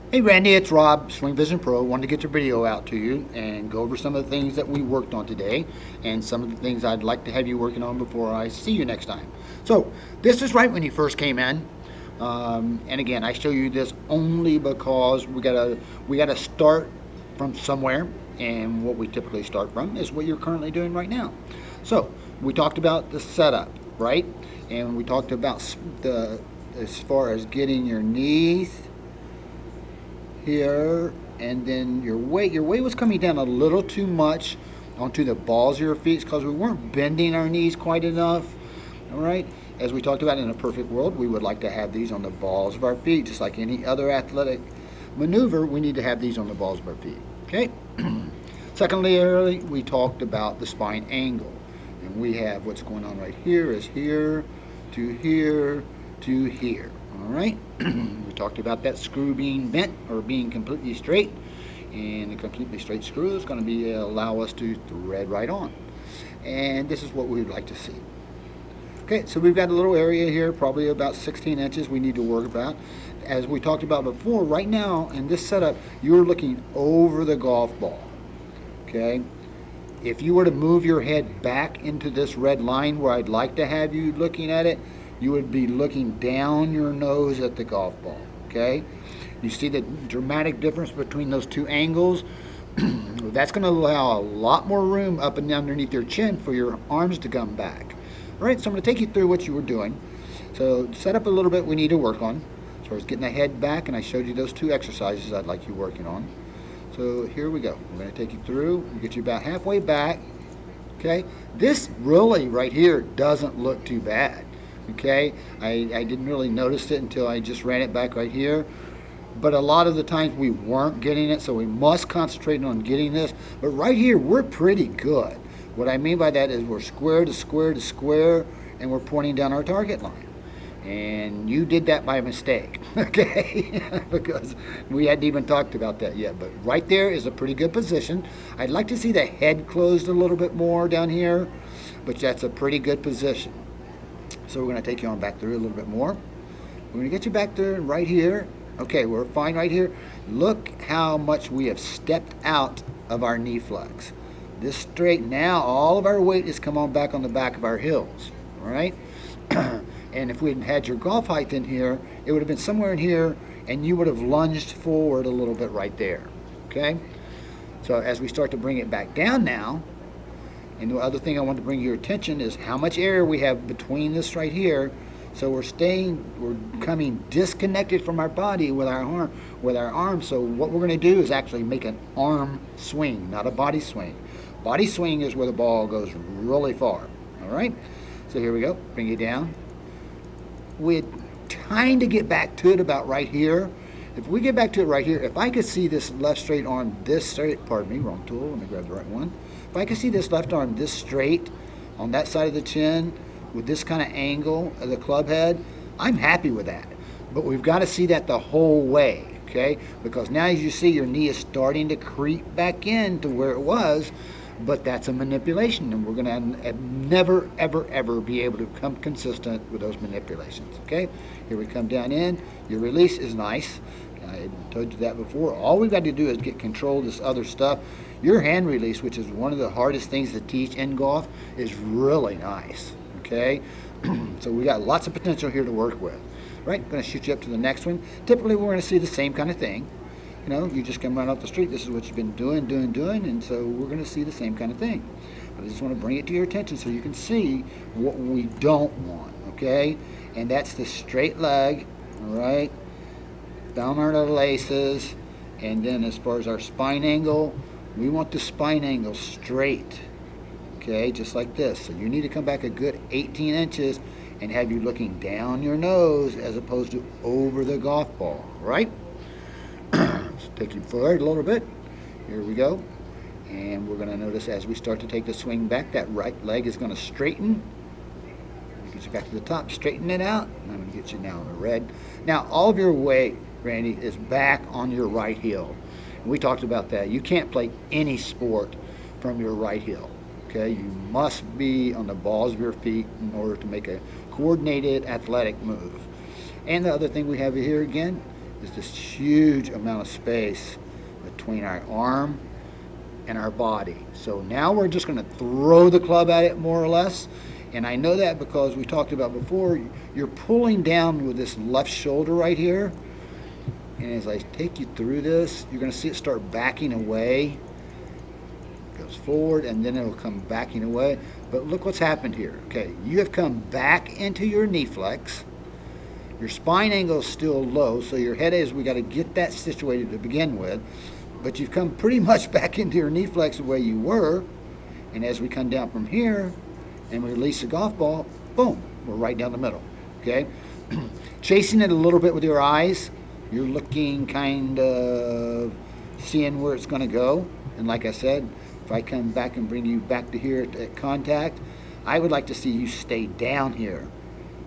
Hey Randy, it's Rob, Swing Vision Pro. Wanted to get your video out to you and go over some of the things that we worked on today and some of the things I'd like to have you working on before I see you next time. So this is right when you first came in. And again, I show you this only because we gotta start from somewhere, and what we typically start from is what you're currently doing right now. So we talked about the setup, right? And we talked about the as far as getting your knees here, and then your weight was coming down a little too much onto the balls of your feet because we weren't bending our knees quite enough. All right, as we talked about, in a perfect world we would like to have these on the balls of our feet, just like any other athletic maneuver. We need to have these on the balls of our feet. Okay. Secondly, we talked about the spine angle, and we have what's going on right here is here to here to here. All right. We talked about that screw being bent or being completely straight, and a completely straight screw is going to be allow us to thread right on. And this is what we would like to see. Okay, so we've got a little area here, probably about 16 inches we need to work about. As we talked about before, right now in this setup, you're looking over the golf ball. Okay, if you were to move your head back into this red line where I'd like to have you looking at it, you would be looking down your nose at the golf ball. Okay, you see the dramatic difference between those two angles. That's going to allow a lot more room up and underneath your chin for your arms to come back. All right, so I'm going to take you through what you were doing. So set up a little bit we need to work on as far as getting the head back, and I showed you those two exercises I'd like you working on. So here we go. We're going to take you through and get you about halfway back. Okay, this really right here doesn't look too bad. Okay, I didn't really notice it until I just ran it back right here. But a lot of the times we weren't getting it, so we must concentrate on getting this. But right here, we're pretty good. What I mean by that is we're square to square to square, and we're pointing down our target line. And you did that by mistake, okay? Because we hadn't even talked about that yet. But right there is a pretty good position. I'd like to see the head closed a little bit more down here, but that's a pretty good position. So we're going to take you on back through a little bit more. We're going to get you back there and right here. Okay, we're fine right here. Look how much we have stepped out of our knee flex. This straight, now all of our weight has come on back on the back of our heels, all right? And if we had had your golf height in here, it would have been somewhere in here, and you would have lunged forward a little bit right there, okay? So as we start to bring it back down now, and the other thing I want to bring your attention is how much air we have between this right here. So we're coming disconnected from our body with our arm. So what we're going to do is actually make an arm swing, not a body swing. Body swing is where the ball goes really far. All right. So here we go. Bring it down. We're trying to get back to it about right here. If we get back to it right here, if I could see this left straight arm this straight, pardon me, wrong tool. Let me grab the right one. If I could see this left arm this straight on that side of the chin, with this kind of angle of the club head, I'm happy with that. But we've got to see that the whole way, okay? Because now as you see, your knee is starting to creep back in to where it was, but that's a manipulation, and we're going to never, ever, ever be able to come consistent with those manipulations, okay? Here we come down in. Your release is nice. I told you that before. All we've got to do is get control of this other stuff. Your hand release, which is one of the hardest things to teach in golf, is really nice. Okay, so we got lots of potential here to work with. Right, I'm going to shoot you up to the next one. Typically, we're going to see the same kind of thing. You know, you just come right off the street. This is what you've been doing, and so we're going to see the same kind of thing. But I just want to bring it to your attention so you can see what we don't want. Okay, and that's the straight leg. All right, down our laces, and then as far as our spine angle, we want the spine angle straight. Okay, just like this. So you need to come back a good 18 inches and have you looking down your nose as opposed to over the golf ball, right? So take you forward a little bit. Here we go. And we're going to notice as we start to take the swing back, that right leg is going to straighten. Get you back to the top, straighten it out. And I'm going to get you now in the red. Now, all of your weight, Randy, is back on your right heel. And we talked about that. You can't play any sport from your right heel. Okay, you must be on the balls of your feet in order to make a coordinated athletic move. And the other thing we have here again is this huge amount of space between our arm and our body. So now we're just going to throw the club at it more or less. And I know that because we talked about before, you're pulling down with this left shoulder right here. And as I take you through this, you're going to see it start backing away. It goes forward and then it'll come backing away. But look what's happened here. Okay, you have come back into your knee flex. Your spine angle is still low, so your head is, we got to get that situated to begin with. But you've come pretty much back into your knee flex the way you were. And as we come down from here and release the golf ball, boom, we're right down the middle. Okay? Chasing it a little bit with your eyes, you're looking kind of seeing where it's going to go. And like I said, if I come back and bring you back to here at contact, I would like to see you stay down here.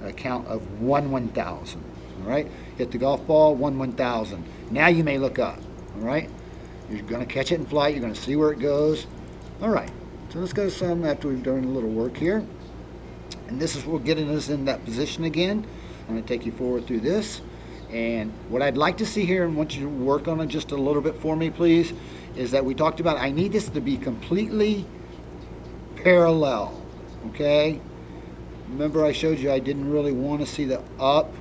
A count of 1/1000. All right? Hit the golf ball, 1/1000. Now you may look up. All right? You're going to catch it in flight. You're going to see where it goes. All right. So let's go some after we've done a little work here. And this is what getting us in that position again. I'm going to take you forward through this. And what I'd like to see here, and want you to work on it just a little bit for me, please, is that we talked about I need this to be completely parallel. Okay? Remember I showed you I didn't really want to see the up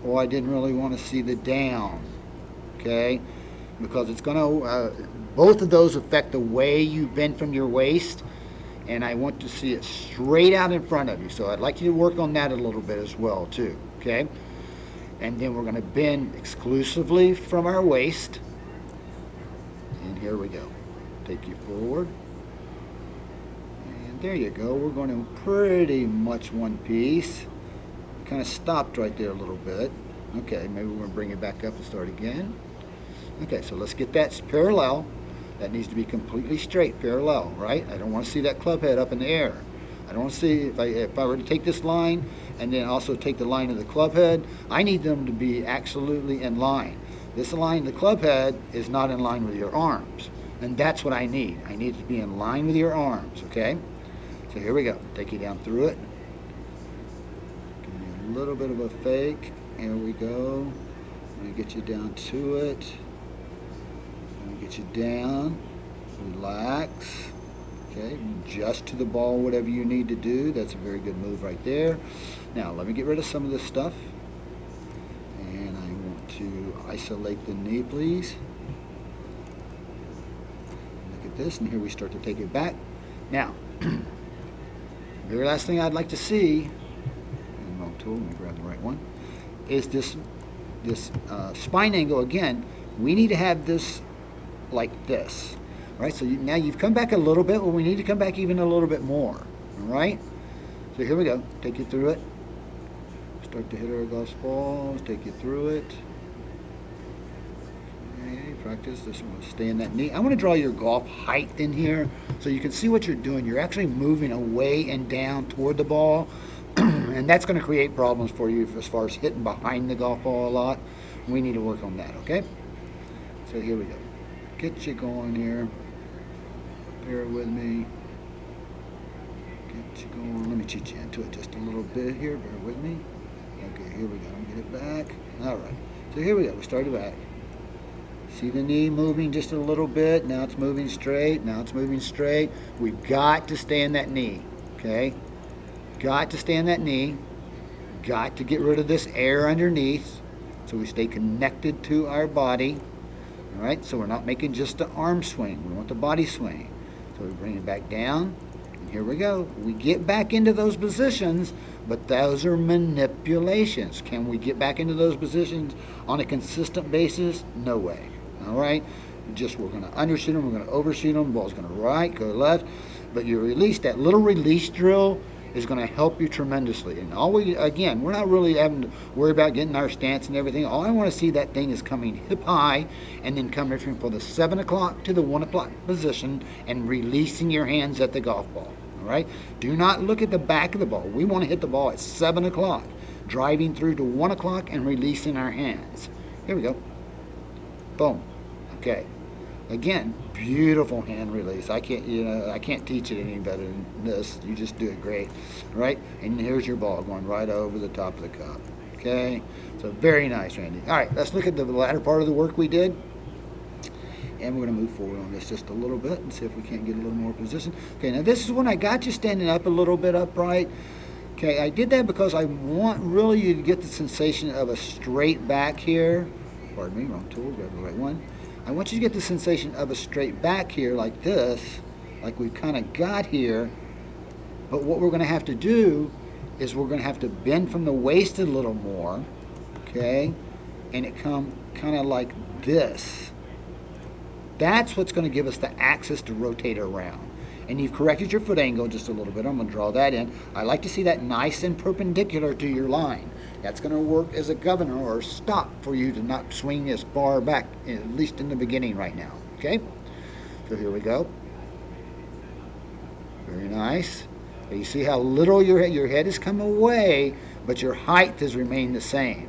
or I didn't really want to see the down. Okay? Because it's going to, both of those affect the way you bend from your waist, and I want to see it straight out in front of you. So I'd like you to work on that a little bit as well too, okay? And then we're going to bend exclusively from our waist, and here we go. Take you forward, and there you go. We're going to pretty much one piece. Kind of stopped right there a little bit. Okay, maybe we're going to bring it back up and start again. Okay, so let's get that parallel. That needs to be completely straight, parallel, right? I don't want to see that club head up in the air. I don't want to see, if I were to take this line and then also take the line of the club head, I need them to be absolutely in line. This line of the club head is not in line with your arms. And that's what I need. I need it to be in line with your arms, okay? So here we go. Take you down through it. Give me a little bit of a fake. Here we go. I'm going to get you down to it. Get you down, relax, okay, just to the ball, whatever you need to do. That's a very good move right there. Now, let me get rid of some of this stuff, and I want to isolate the knee, please. Look at this, and here we start to take it back. Now, very last thing I'd like to see, and wrong tool, let me grab the right one, is this spine angle. Again, we need to have this like this, right? So now you've come back a little bit, but we need to come back even a little bit more, all right? So here we go. Take you through it. Start to hit our golf balls. Take you through it. Okay, practice. This one. Stay in that knee. I want to draw your golf height in here so you can see what you're doing. You're actually moving away and down toward the ball, and that's going to create problems for you as far as hitting behind the golf ball a lot. We need to work on that, okay? So here we go. Get you going here. Bear with me. Get you going. Let me cheat you into it just a little bit here. Bear with me. Okay, here we go. Get it back. All right. So here we go. We started back. See the knee moving just a little bit. Now it's moving straight. Now it's moving straight. We've got to stay in that knee. Okay? Got to stay in that knee. Got to get rid of this air underneath so we stay connected to our body. All right, so we're not making just the arm swing. We want the body swing. So we bring it back down, and here we go. We get back into those positions, but those are manipulations. Can we get back into those positions on a consistent basis? No way. All right, we're going to undershoot them, we're going to overshoot them. The ball's going to right, go left, but you release that little release drill is going to help you tremendously. And again, we're not really having to worry about getting our stance and everything. All I want to see that thing is coming hip high and then coming from the 7 o'clock to the 1 o'clock position and releasing your hands at the golf ball. All right? Do not look at the back of the ball. We want to hit the ball at 7 o'clock, driving through to 1 o'clock and releasing our hands. Here we go. Boom. Okay. Again, beautiful hand release. I can't teach it any better than this. You just do it great, right? And here's your ball going right over the top of the cup. Okay, so very nice, Randy. All right, let's look at the latter part of the work we did. And we're going to move forward on this just a little bit and see if we can't get a little more position. Okay, now this is when I got you standing up a little bit upright. Okay, I did that because I want really you to get the sensation of a straight back here. Pardon me, wrong tool, grab the right one. I want you to get the sensation of a straight back here like this, like we've kind of got here. But what we're going to have to do is we're going to have to bend from the waist a little more, okay? And it come kind of like this. That's what's going to give us the axis to rotate around. And you've corrected your foot angle just a little bit. I'm going to draw that in. I like to see that nice and perpendicular to your line. That's going to work as a governor or stop for you to not swing as far back, at least in the beginning right now. Okay? So here we go. Very nice. You see how little your head has come away, but your height has remained the same.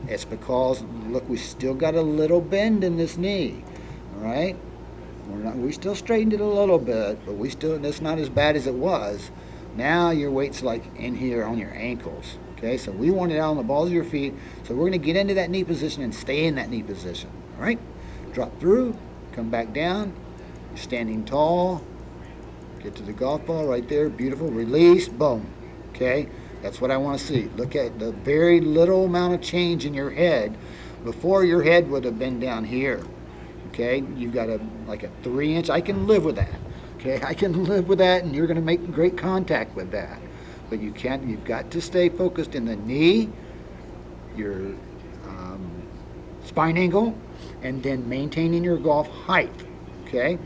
It's because, look, we still got a little bend in this knee. All right? We still straightened it a little bit, but it's not as bad as it was. Now your weight's like in here on your ankles. Okay, so we want it out on the balls of your feet. So we're going to get into that knee position and stay in that knee position. All right? Drop through, come back down, you're standing tall, get to the golf ball right there, beautiful, release, boom. Okay, that's what I want to see. Look at the very little amount of change in your head. Before, your head would have been down here. Okay, you've got like a 3-inch. I can live with that. Okay, I can live with that, and you're going to make great contact with that. But you can't. You've got to stay focused in the knee, your spine angle, and then maintaining your golf height. Okay,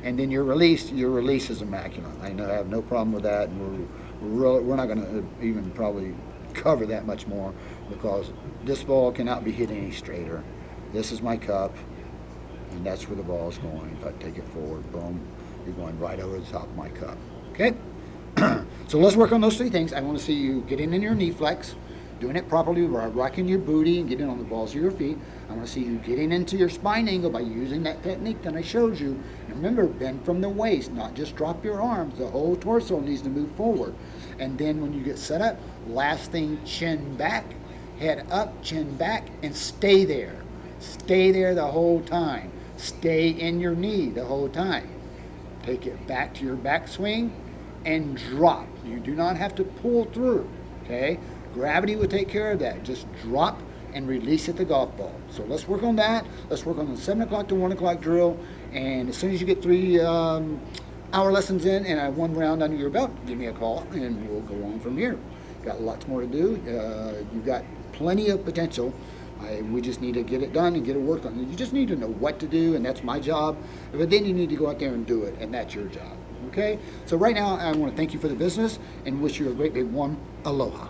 and then your release. Your release is immaculate. I have no problem with that, and we're not going to even probably cover that much more because this ball cannot be hit any straighter. This is my cup. And that's where the ball is going. If I take it forward, boom, you're going right over the top of my cup. Okay? So let's work on those 3 things. I want to see you getting in your knee flex, doing it properly, rocking your booty and getting on the balls of your feet. I want to see you getting into your spine angle by using that technique that I showed you. And remember, bend from the waist, not just drop your arms. The whole torso needs to move forward. And then when you get set up, last thing, chin back, head up, chin back, and stay there. Stay there the whole time. Stay in your knee the whole time. Take it back to your backswing and drop. You do not have to pull through, okay? Gravity will take care of that. Just drop and release at the golf ball. So let's work on that. Let's work on the 7 o'clock to 1 o'clock drill. And as soon as you get 3 hour lessons in and 1 round under your belt, give me a call and we'll go on from here. Got lots more to do. You've got plenty of potential. We just need to get it done and get it worked on. You just need to know what to do, and that's my job. But then you need to go out there and do it, and that's your job. Okay? So right now, I want to thank you for the business and wish you a great big one. Aloha.